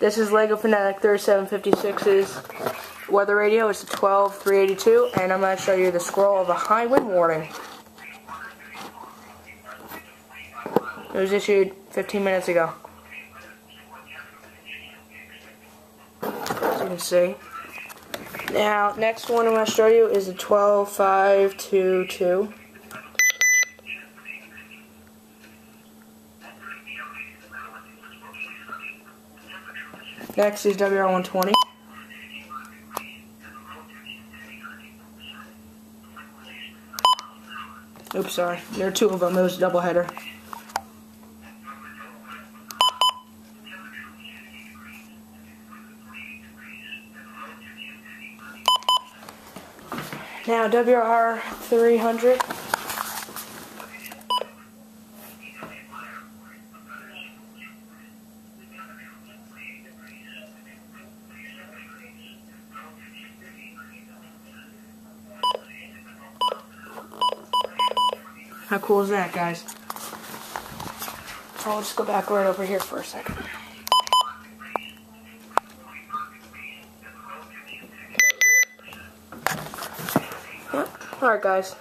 This is LEGO Fanatic 3756's weather radio. It's a 12382, and I'm going to show you the scroll of a high wind warning. It was issued 15 minutes ago, as you can see. Now, next one I'm going to show you is a 12522. Next is WR120. Oops, sorry. There are two of them. It was a double header. Now, WR300. How cool is that, guys? I'll just go back right over here for a second. Alright, guys.